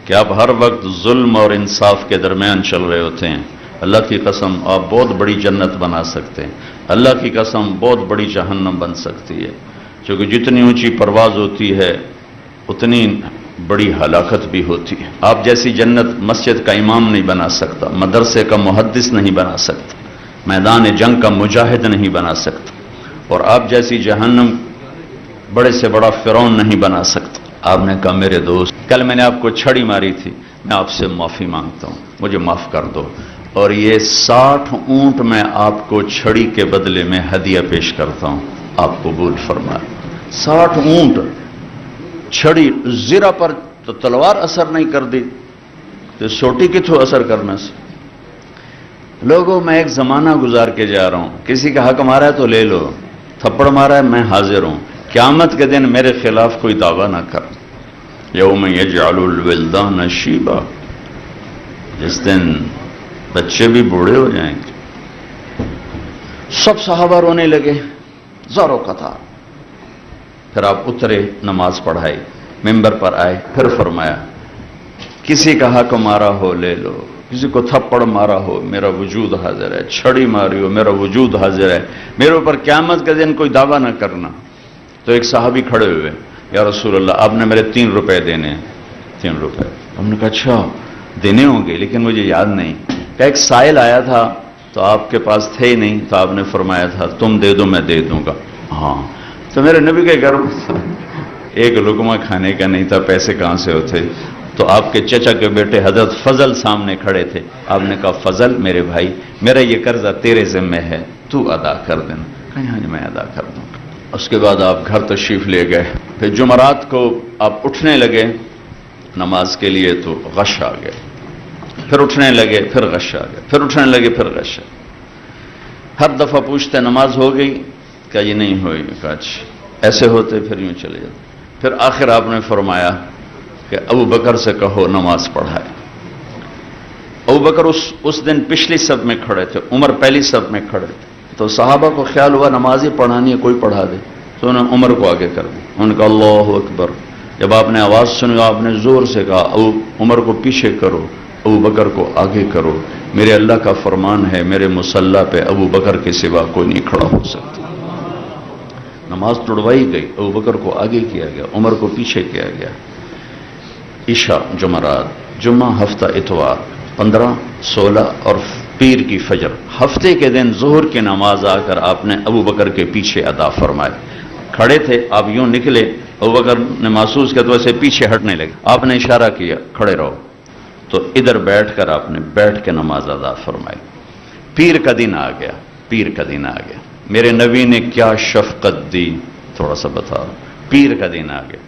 کہ آپ ہر وقت ظلم اور انصاف کے درمیان چل رہے ہوتے ہیں۔ اللہ کی قسم آپ بہت بڑی جنت بنا سکتے ہیں، اللہ کی قسم بہت بڑی جہنم بن سکتی ہے، کیونکہ جتنی اونچی پرواز ہوتی ہے اتنی بڑی ہلاکت بھی ہوتی ہے۔ آپ جیسی جنت مسجد کا امام نہیں بنا سکتا، مدرسے کا محدث نہیں بنا سکتا، میدان جنگ کا مجاہد نہیں بنا سکتا، اور آپ جیسی جہنم بڑے سے بڑا فرعون نہیں بنا سکتا۔ آپ نے کہا میرے دوست، کل میں نے آپ کو چھڑی ماری تھی، میں آپ سے معافی مانگتا ہوں، مجھے معاف کر دو، اور یہ 60 اونٹ میں آپ کو چھڑی کے بدلے میں ہدیہ پیش کرتا ہوں، آپ قبول فرمائیں۔ 60 اونٹ، چھڑی زرہ پر تو تلوار اثر نہیں کر دی تو سوٹی کی تو اثر کرنا سے۔ لوگوں، میں ایک زمانہ گزار کے جا رہا ہوں، کسی کا حق مارا ہے تو لے لو، تھپڑ مارا ہے میں حاضر ہوں، قیامت کے دن میرے خلاف کوئی دعویٰ نہ کر۔ یوم یجعل الولدان شیبا، جس دن بچے بھی بوڑھے ہو جائیں گے۔ سب صحابہ رونے لگے زاروں قطار۔ پھر آپ اترے، نماز پڑھائی، ممبر پر آئے، پھر فرمایا کسی کا حق مارا ہو لے لو، کسی کو تھپڑ مارا ہو میرا وجود حاضر ہے، چھڑی ماری ہو میرا وجود حاضر ہے، میرے اوپر قیامت کے دن کوئی دعویٰ نہ کرنا۔ تو ایک صحابی کھڑے ہوئے، یا رسول اللہ آپ نے میرے 3 روپے دینے ہیں۔ 3 روپے؟ ہم نے کہا اچھا دینے ہوں گے لیکن مجھے یاد نہیں۔ کہ ایک سائل آیا تھا تو آپ کے پاس تھے ہی نہیں، تو آپ نے فرمایا تھا تم دے دو میں دے دوں گا۔ ہاں، تو میرے نبی کے گھر ایک لقمہ کھانے کا نہیں تھا، پیسے کہاں سے ہوتے؟ تو آپ کے چچا کے بیٹے حضرت فضل سامنے کھڑے تھے، آپ نے کہا فضل میرے بھائی، میرا یہ قرضہ تیرے ذمہ ہے، تو ادا کر دینا۔ کہیں ہاں جی میں ادا کر دوں گا۔ اس کے بعد آپ گھر تشریف لے گئے، پھر جمعرات کو آپ اٹھنے لگے نماز کے لیے تو غش آ گئے، پھر اٹھنے لگے پھر غش آ گئے، پھر اٹھنے لگے پھر غش آ گئے۔ ہر دفعہ پوچھتے نماز ہو گئی؟ کہا یہ نہیں ہوئی۔ کہا اچھا، ایسے ہوتے پھر یوں چلے جاتے۔ پھر آخر آپ نے فرمایا کہ ابو بکر سے کہو نماز پڑھائے۔ ابو بکر اس دن پچھلی صف میں کھڑے تھے، عمر پہلی صف میں کھڑے تھے، تو صحابہ کو خیال ہوا نماز ہی پڑھانی ہے، کوئی پڑھا دے، تو انہوں نے عمر کو آگے کر دیا۔ انہوں نے کہا اللہ اکبر۔ جب آپ نے آواز سنی آپ نے زور سے کہا عمر کو پیچھے کرو، ابو بکر کو آگے کرو، میرے اللہ کا فرمان ہے میرے مصلی پہ ابو بکر کے سوا کوئی نہیں کھڑا ہو سکتا۔ نماز توڑوائی گئی، ابو بکر کو آگے کیا گیا، عمر کو پیچھے کیا گیا۔ عشاء، جمعرات، جمعہ، ہفتہ اتوار، 15، 16 اور پیر کی فجر، ہفتے کے دن ظہر کی نماز آ کر آپ نے ابو بکر کے پیچھے ادا فرمائے۔ کھڑے تھے آپ، یوں نکلے، ابو بکر نے محسوس کیا تو ایسے پیچھے ہٹنے لگے، آپ نے اشارہ کیا کھڑے رہو، تو ادھر بیٹھ کر آپ نے بیٹھ کے نماز ادا فرمائی۔ پیر کا دن آ گیا، پیر کا دن آ گیا۔ میرے نبی نے کیا شفقت دی، تھوڑا سا بتا رہا ہوں۔ پیر کا دن آ گیا،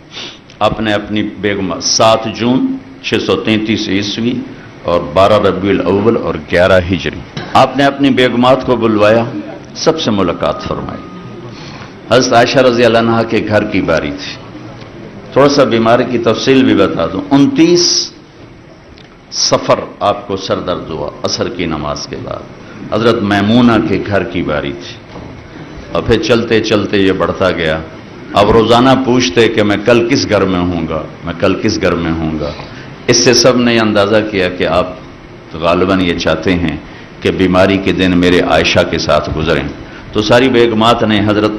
آپ نے اپنی بیگم 7 جون 633 عیسوی اور 12 ربیع الاول اور 11 ہجری، آپ نے اپنی بیگمات کو بلوایا، سب سے ملاقات فرمائی۔ حضرت عائشہ رضی اللہ عنہا کے گھر کی باری تھی۔ تھوڑا سا بیماری کی تفصیل بھی بتا دوں۔ 29 صفر آپ کو سر درد ہوا عصر کی نماز کے بعد، حضرت میمونہ کے گھر کی باری تھی، اور پھر چلتے چلتے یہ بڑھتا گیا۔ اب روزانہ پوچھتے کہ میں کل کس گھر میں ہوں گا، میں کل کس گھر میں ہوں گا۔ اس سے سب نے اندازہ کیا کہ آپ غالباً یہ چاہتے ہیں کہ بیماری کے دن میرے عائشہ کے ساتھ گزریں۔ تو ساری بیگمات نے حضرت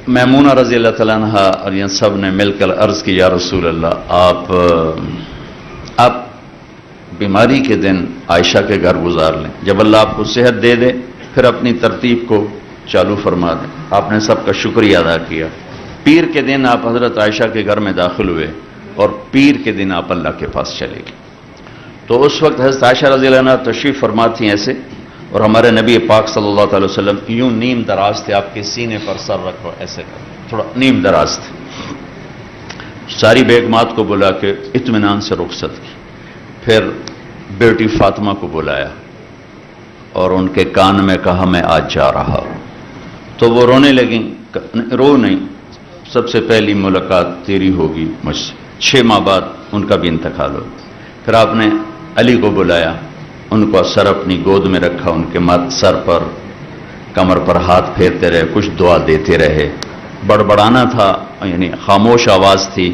میمونہ رضی اللہ تعالیٰ عنہ اور یہ سب نے مل کر عرض کی، یا رسول اللہ، آپ بیماری کے دن عائشہ کے گھر گزار لیں، جب اللہ آپ کو صحت دے دے پھر اپنی ترتیب کو چالو فرما دیں۔ آپ نے سب کا شکریہ ادا کیا۔ پیر کے دن آپ حضرت عائشہ کے گھر میں داخل ہوئے اور پیر کے دن آپ اللہ کے پاس چلے گئے۔ تو اس وقت حضرت عائشہ رضی اللہ عنہ تشریف فرما تھیں ایسے، اور ہمارے نبی پاک صلی اللہ علیہ وسلم یوں نیم دراز تھے، آپ کے سینے پر سر رکھو ایسے تھوڑا نیم دراز تھے۔ ساری بیگمات کو بلا کے اطمینان سے رخصت کی، پھر بیٹی فاطمہ کو بلایا اور ان کے کان میں کہا میں آج جا رہا ہوں۔ تو وہ رونے لگیں، رو نہیں، سب سے پہلی ملاقات تیری ہوگی مجھ سے، 6 ماہ بعد ان کا بھی انتقال ہو۔ پھر آپ نے علی کو بلایا، ان کو سر اپنی گود میں رکھا، ان کے سر پر کمر پر ہاتھ پھیرتے رہے، کچھ دعا دیتے رہے۔ بڑبڑانا تھا، یعنی خاموش آواز تھی،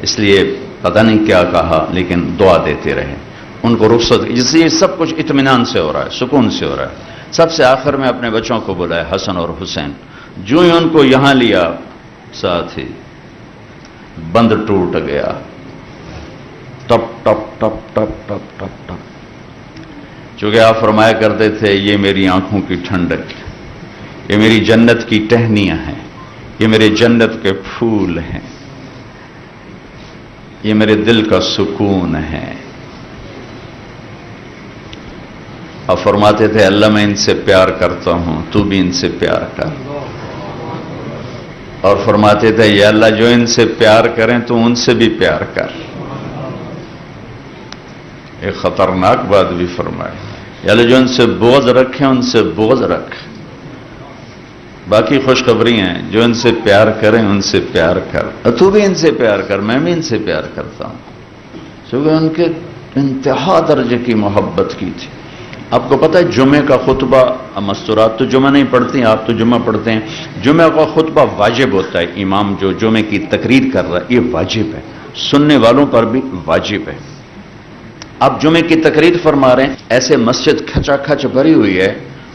اس لیے پتہ نہیں کیا کہا، لیکن دعا دیتے رہے، ان کو رخصت، اس لیے سب کچھ اطمینان سے ہو رہا ہے، سکون سے ہو رہا ہے۔ سب سے آخر میں اپنے بچوں کو بلایا، حسن اور حسین۔ جو ہی ان کو یہاں لیا، ساتھ ہی بند ٹوٹ گیا، ٹپ ٹپ ٹپ ٹپ ٹپ ٹپ ٹپ۔ چونکہ آپ فرمایا کرتے تھے، یہ میری آنکھوں کی ٹھنڈک، یہ میری جنت کی ٹہنیاں ہیں، یہ میرے جنت کے پھول ہیں، یہ میرے دل کا سکون ہے۔ اب فرماتے تھے، اللہ میں ان سے پیار کرتا ہوں، تو بھی ان سے پیار کر۔ اور فرماتے تھے، یا اللہ جو ان سے پیار کریں تو ان سے بھی پیار کر۔ ایک خطرناک بات بھی فرمائے، یا اللہ جو ان سے بغض رکھیں ان سے بغض رکھ۔ باقی خوشخبری ہیں، جو ان سے پیار کریں ان سے پیار کر، تو بھی ان سے پیار کر، میں بھی ان سے پیار کرتا ہوں، کیونکہ ان کے انتہا درجے کی محبت کی تھی۔ آپ کو پتہ ہے جمعے کا خطبہ، مستورات تو جمعہ نہیں پڑھتی، آپ تو جمعہ پڑھتے ہیں، جمعہ کا خطبہ واجب ہوتا ہے، امام جو جمعے کی تقریر کر رہا ہے یہ واجب ہے، سننے والوں پر بھی واجب ہے۔ آپ جمعے کی تقریر فرما رہے ہیں، ایسے مسجد کھچا کھچ بھری ہوئی ہے،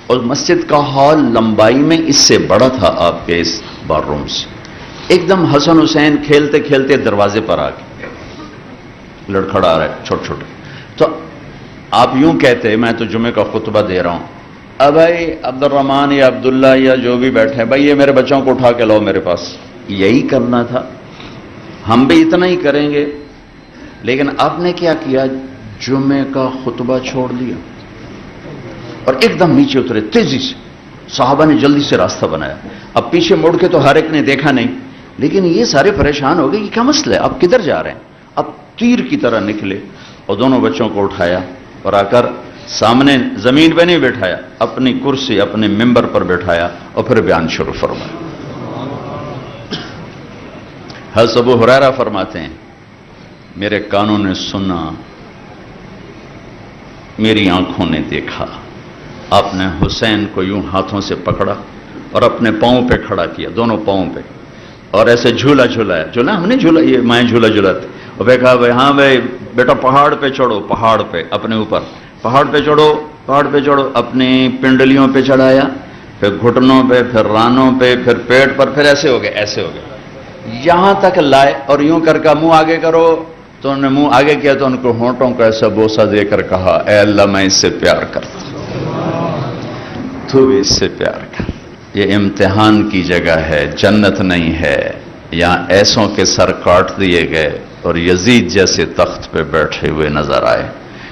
اور مسجد کا ہال لمبائی میں اس سے بڑا تھا آپ کے اس بار روم سے۔ ایک دم حسن حسین کھیلتے کھیلتے دروازے پر آ گئے، لڑکھڑا رہے چھوٹے چھوٹے۔ تو آپ یوں کہتے، میں تو جمعے کا خطبہ دے رہا ہوں، اب بھائی عبد الرحمن یا عبداللہ یا جو بھی بیٹھے ہیں، بھائی یہ میرے بچوں کو اٹھا کے لاؤ میرے پاس۔ یہی کرنا تھا، ہم بھی اتنا ہی کریں گے، لیکن آپ نے کیا کیا، جمعے کا خطبہ چھوڑ دیا اور ایک دم نیچے اترے تیزی سے۔ صحابہ نے جلدی سے راستہ بنایا۔ اب پیچھے مڑ کے تو ہر ایک نے دیکھا نہیں، لیکن یہ سارے پریشان ہو گئے، یہ کیا مسئلہ ہے، آپ کدھر جا رہے ہیں؟ اب تیر کی طرح نکلے اور دونوں بچوں کو اٹھایا اور آ کر سامنے زمین پہ نہیں بٹھایا، اپنی کرسی اپنے ممبر پر بٹھایا اور پھر بیان شروع فرمایا۔ حضرت ابو ہریرہ فرماتے ہیں، میرے کانوں نے سنا، میری آنکھوں نے دیکھا، آپ نے حسین کو یوں ہاتھوں سے پکڑا اور اپنے پاؤں پہ کھڑا کیا، دونوں پاؤں پہ، اور ایسے جھولا جھولایا، جھولا ہم نے جھولا، یہ میں جھولا جھولاتے، اور میں کہا بھائی ہاں بھائی بیٹا پہاڑ پہ چڑھو، پہاڑ پہ اپنے اوپر، پہاڑ پہ چڑھو، پہاڑ پہ چڑھو، اپنی پنڈلیوں پہ چڑھایا، پھر گھٹنوں پہ، پھر رانوں پہ، پھر پیٹ پر، پھر ایسے ہو گئے، ایسے ہو گئے، یہاں تک لائے اور یوں کر کا منہ آگے کرو، تو انہوں نے منہ آگے کیا تو ان کو ہونٹوں کا ایسا بوسہ دے کر کہا، اے اللہ میں اس سے پیار کرتا ہوں، تو بھی اس سے پیار کر۔ یہ امتحان کی جگہ ہے، جنت نہیں ہے، یہاں ایسوں کے سر کاٹ دیے گئے اور یزید جیسے تخت پہ بیٹھے ہوئے نظر آئے۔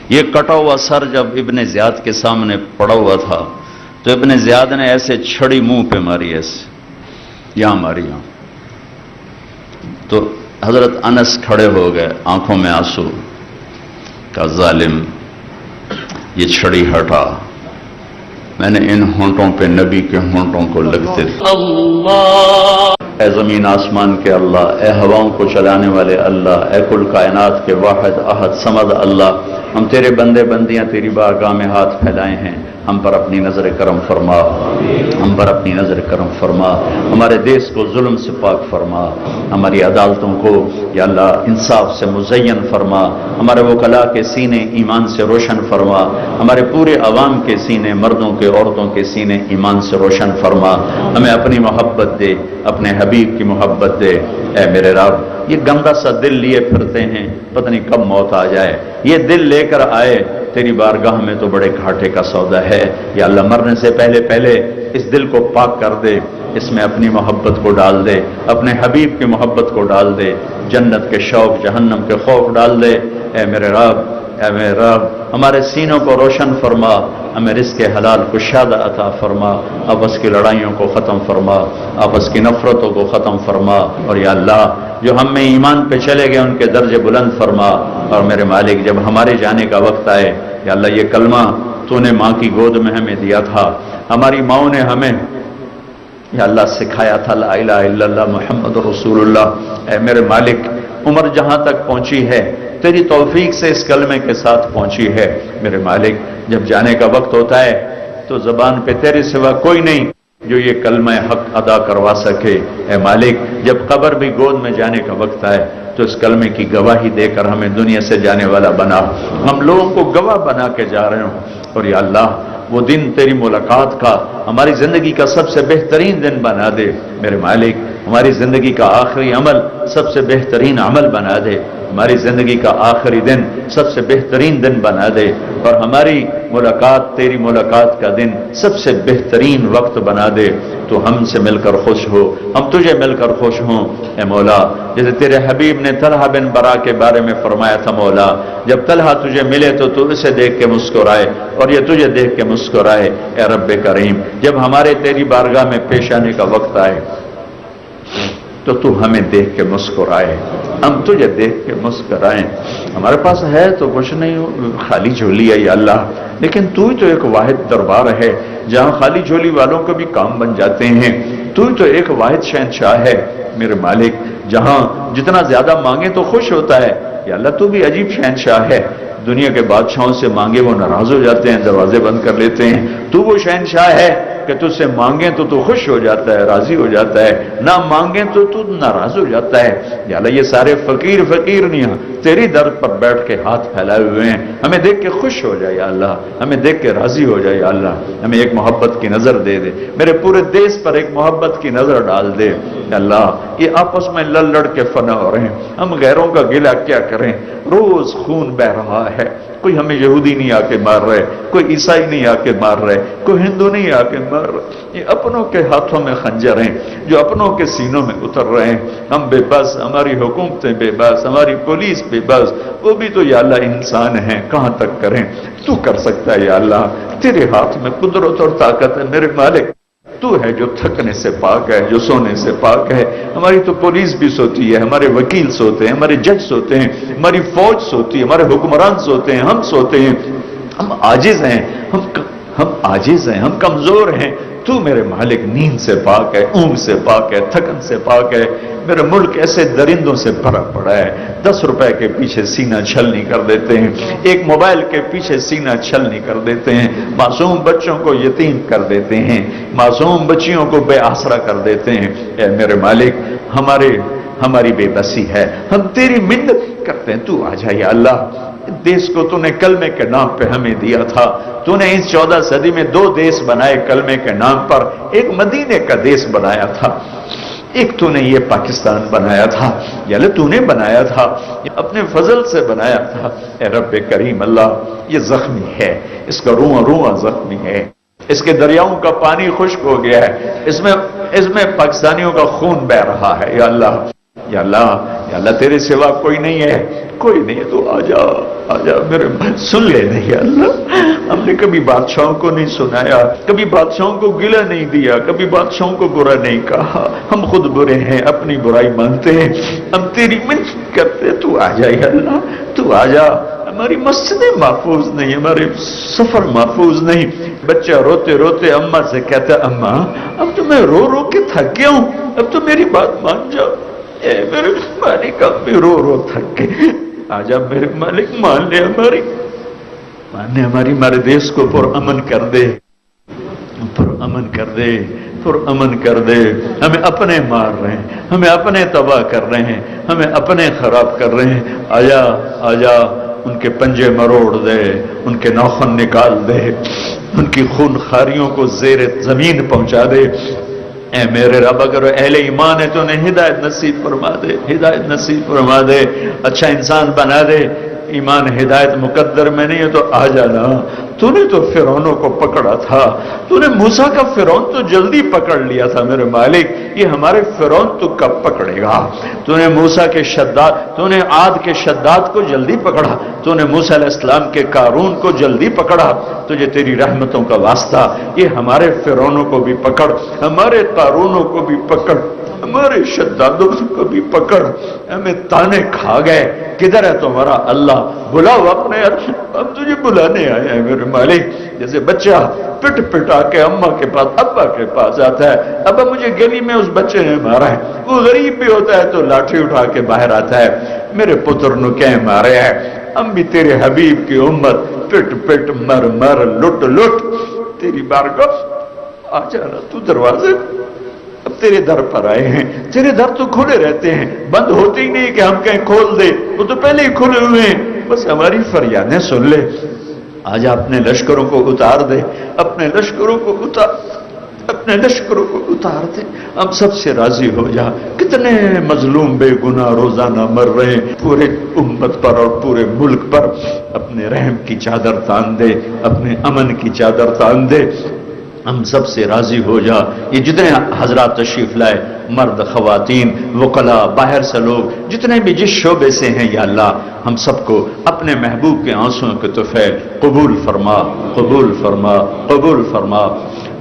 یہ کٹا ہوا سر جب ابن زیاد کے سامنے پڑا ہوا تھا تو ابن زیاد نے ایسے چھڑی منہ پہ ماری، ایسے یہاں ماری یہاں، تو حضرت انس کھڑے ہو گئے، آنکھوں میں آنسو، کہا ظالم یہ چھڑی ہٹا، میں نے ان ہونٹوں پہ نبی کے ہونٹوں کو لگتے تھے۔ اے زمین آسمان کے اللہ، اے ہواؤں کو چلانے والے اللہ، اے کل کائنات کے واحد احد صمد اللہ، ہم تیرے بندے بندیاں تیری بارگاہ میں ہاتھ پھیلائے ہیں، ہم پر اپنی نظر کرم فرما، ہم پر اپنی نظر کرم فرما، ہمارے دیس کو ظلم سے پاک فرما، ہماری عدالتوں کو یا اللہ انصاف سے مزین فرما، ہمارے وکلاء کے سینے ایمان سے روشن فرما، ہمارے پورے عوام کے سینے، مردوں کے عورتوں کے سینے ایمان سے روشن فرما، ہمیں اپنی محبت دے، اپنے حبیب کی محبت دے۔ اے میرے رب، یہ گندا سا دل لیے پھرتے ہیں، پتہ نہیں کب موت آ جائے، یہ دل لے کر آئے تیری بارگاہ میں تو بڑے گھاٹے کا سودا ہے۔ یا اللہ مرنے سے پہلے پہلے اس دل کو پاک کر دے، اس میں اپنی محبت کو ڈال دے، اپنے حبیب کی محبت کو ڈال دے، جنت کے شوق، جہنم کے خوف ڈال دے۔ اے میرے رب، اے میرے رب، ہمارے سینوں کو روشن فرما، ہمیں رزق حلال کشادہ عطا فرما، آپس کی لڑائیوں کو ختم فرما، آپس کی نفرتوں کو ختم فرما، اور یا اللہ جو ہم میں ایمان پہ چلے گئے ان کے درجے بلند فرما۔ اور میرے مالک جب ہمارے جانے کا وقت آئے، یا اللہ یہ کلمہ تو نے ماں کی گود میں ہمیں دیا تھا، ہماری ماں نے ہمیں یا اللہ سکھایا تھا لا الہ الا اللہ محمد رسول اللہ۔ اے میرے مالک عمر جہاں تک پہنچی ہے تیری توفیق سے اس کلمے کے ساتھ پہنچی ہے، میرے مالک جب جانے کا وقت ہوتا ہے تو زبان پہ تیرے سوا کوئی نہیں جو یہ کلمہ حق ادا کروا سکے۔ اے مالک جب قبر بھی گود میں جانے کا وقت آئے تو اس کلمے کی گواہی دے کر ہمیں دنیا سے جانے والا بنا، ہم لوگوں کو گواہ بنا کے جا رہے ہوں۔ اور یا اللہ وہ دن تیری ملاقات کا ہماری زندگی کا سب سے بہترین دن بنا دے، میرے مالک ہماری زندگی کا آخری عمل سب سے بہترین عمل بنا دے، ہماری زندگی کا آخری دن سب سے بہترین دن بنا دے، اور ہماری ملاقات تیری ملاقات کا دن سب سے بہترین وقت بنا دے۔ تو ہم سے مل کر خوش ہو، ہم تجھے مل کر خوش ہوں۔ اے مولا جیسے تیرے حبیب نے طلحہ بن برا کے بارے میں فرمایا تھا، مولا جب طلحہ تجھے ملے تو اسے دیکھ کے مسکرائے اور یہ تجھے دیکھ کے مسکرائے۔ اے رب کریم جب ہمارے تیری بارگاہ میں پیش آنے کا وقت آئے تو ہمیں دیکھ کے مسکرائے، ہم تجھے دیکھ کے مسکرائیں۔ ہمارے پاس ہے تو کچھ نہیں، خالی جھولی ہے یا اللہ، لیکن تو ہی تو ایک واحد دربار ہے جہاں خالی جھولی والوں کو بھی کام بن جاتے ہیں۔ تو ہی تو ایک واحد شہنشاہ ہے میرے مالک، جہاں جتنا زیادہ مانگے تو خوش ہوتا ہے۔ یا اللہ تو بھی عجیب شہنشاہ ہے، دنیا کے بادشاہوں سے مانگے وہ ناراض ہو جاتے ہیں، دروازے بند کر لیتے ہیں۔ تو وہ شہنشاہ ہے کہ تجھ سے مانگیں تو خوش ہو جاتا ہے، راضی ہو جاتا ہے، نہ مانگیں تو ناراض ہو جاتا ہے۔ یا اللہ یہ سارے فقیر نہیں ہیں، تیری در پر بیٹھ کے ہاتھ پھیلائے ہوئے ہیں، ہمیں دیکھ کے خوش ہو جائے یا اللہ، ہمیں دیکھ کے راضی ہو جائے یا اللہ، ہمیں ایک محبت کی نظر دے دے، میرے پورے دیس پر ایک محبت کی نظر ڈال دے یا اللہ۔ یہ آپس میں لڑ کے فنا ہو رہے ہیں، ہم غیروں کا گلہ کیا کریں، روز خون بہ رہا ہے، کوئی ہمیں یہودی نہیں آ کے مار رہے، کوئی عیسائی نہیں آ کے مار رہے، کوئی ہندو نہیں آ کے مار رہے، یہ اپنوں کے ہاتھوں میں خنجر ہیں جو اپنوں کے سینوں میں اتر رہے ہیں۔ ہم بے بس، ہماری حکومتیں بے بس، ہماری پولیس بے بس، وہ بھی تو یا اللہ انسان ہیں، کہاں تک کریں؟ تو کر سکتا ہے یا اللہ، تیرے ہاتھ میں قدرت اور طاقت ہے میرے مالک، تو ہے جو تھکنے سے پاک ہے، جو سونے سے پاک ہے۔ ہماری تو پولیس بھی سوتی ہے، ہمارے وکیل سوتے ہیں، ہمارے جج سوتے ہیں، ہماری فوج سوتی ہے، ہمارے حکمران سوتے ہیں، ہم سوتے ہیں، ہم عاجز ہیں، ہم عاجز ہیں، ہم کمزور ہیں۔ تو میرے مالک نیند سے پاک ہے، اونگ سے پاک ہے، تھکن سے پاک ہے۔ میرا ملک ایسے درندوں سے بھرا پڑا ہے، 10 روپے کے پیچھے سینہ چھلنی کر دیتے ہیں، ایک موبائل کے پیچھے سینہ چھلنی کر دیتے ہیں، معصوم بچوں کو یتیم کر دیتے ہیں، معصوم بچیوں کو بے آسرا کر دیتے ہیں۔ اے میرے مالک ہماری بے بسی ہے، ہم تیری منت کرتے ہیں، تو آ جا یا اللہ۔ دیس کو تو نے کلمے کے نام پہ ہمیں دیا تھا، تو نے اس 14 صدی میں 2 دیس بنائے کلمے کے نام پر، ایک مدینے کا دیس بنایا تھا، ایک تو نے یہ پاکستان بنایا تھا، یا اللہ تو نے بنایا تھا، اپنے فضل سے بنایا تھا۔ اے رب کریم اللہ یہ زخمی ہے، اس کا رواں زخمی ہے، اس کے دریاؤں کا پانی خشک ہو گیا ہے، اس میں پاکستانیوں کا خون بہ رہا ہے۔ یا اللہ یا اللہ تیرے سوا کوئی نہیں ہے، کوئی نہیں ہے، تو آ جا میرے، سن لے نہیں یا اللہ۔ ہم نے کبھی بادشاہوں کو نہیں سنایا، کبھی بادشاہوں کو گلہ نہیں دیا، کبھی بادشاہوں کو برا نہیں کہا، ہم خود برے ہیں، اپنی برائی مانتے ہیں، ہم تیری منت کرتے، تو آ جا یا اللہ، تو آ جا۔ ہماری مسجدیں محفوظ نہیں، ہمارے سفر محفوظ نہیں۔ بچہ روتے روتے اماں سے کہتا ہے اماں اب تو میں رو رو کے تھک گیا ہوں، اب تو میری بات مان جاؤ۔ اے میرے مالک اب بھی رو رو تھک گئے، آجا میرے مالک مان لے ہماری ہمارے دیش کو پر امن کر دے، پر امن کر دے، پر امن کر دے۔ ہمیں اپنے مار رہے ہیں، ہمیں اپنے تباہ کر رہے ہیں، ہمیں اپنے خراب کر رہے ہیں۔ آجا آجا ان کے پنجے مروڑ دے، ان کے ناخن نکال دے، ان کی خون خاریوں کو زیر زمین پہنچا دے۔ اے میرے رب اگر اہل ایمان ہے تو انہیں ہدایت نصیب فرما دے، ہدایت نصیب فرما دے، اچھا انسان بنا دے۔ ایمان ہدایت مقدر میں نہیں ہے تو آ جانا۔ تو نے تو فرعونوں کو پکڑا تھا، تو نے موسیٰ کا فرعون تو جلدی پکڑ لیا تھا میرے مالک، یہ ہمارے فرعون تو کب پکڑے گا؟ تو نے موسیٰ کے شداد، تو نے عاد کے شداد کو جلدی پکڑا، تو نے موسیٰ علیہ السلام کے قارون کو جلدی پکڑا، تجھے تیری رحمتوں کا واسطہ یہ ہمارے فرعونوں کو بھی پکڑ، ہمارے قارونوں کو بھی پکڑ، ہمارے شدادوں کو بھی پکڑ۔ ہمیں تانے کھا گئے، کدھر ہے تمہارا اللہ؟ بلاؤ اپنے، ہم تجھے بلانے آئے ہیں میرے مالک۔ جیسے بچہ پٹ پٹا کے اماں کے پاس، ابا کے پاس آتا ہے، ابا مجھے گلی میں اس بچے نے مارا ہے، وہ غریب بھی ہوتا ہے تو لاٹھی اٹھا کے باہر آتا ہے، میرے پتر نو کہیں مارے ہے؟ ہم بھی تیرے حبیب کی امت، پٹ پٹ مر مر لٹ لٹ تیری بارگاہ آ جانا۔ تو دروازے اب تیرے در پر آئے ہیں، تیرے در تو کھلے رہتے ہیں، بند ہوتے ہی نہیں کہ ہم کہیں کھول دے، وہ تو پہلے ہی کھلے ہوئے ہیں، بس ہماری فریادیں سن لے۔ آج اپنے لشکروں کو اتار دے، اپنے لشکروں کو اتار، اپنے لشکروں کو اتار دے، ہم سب سے راضی ہو جا۔ کتنے مظلوم بے گناہ روزانہ مر رہے ہیں، پورے امت پر اور پورے ملک پر اپنے رحم کی چادر تان دے، اپنے امن کی چادر تان دے، ہم سب سے راضی ہو جا۔ یہ جتنے حضرات تشریف لائے، مرد، خواتین، وکلاء، باہر سے لوگ، جتنے بھی جس شعبے سے ہیں یا اللہ، ہم سب کو اپنے محبوب کے آنسوؤں کے طفیل قبول فرما، قبول فرما، قبول فرما۔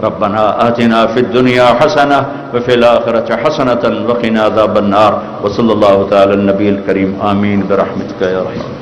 ربنا آتنا فی الدنیا حسنہ وفی الآخرۃ حسنۃ وقنا عذاب النار، وصلی اللہ تعالی النبی الکریم، آمین برحمتک یا رحیم۔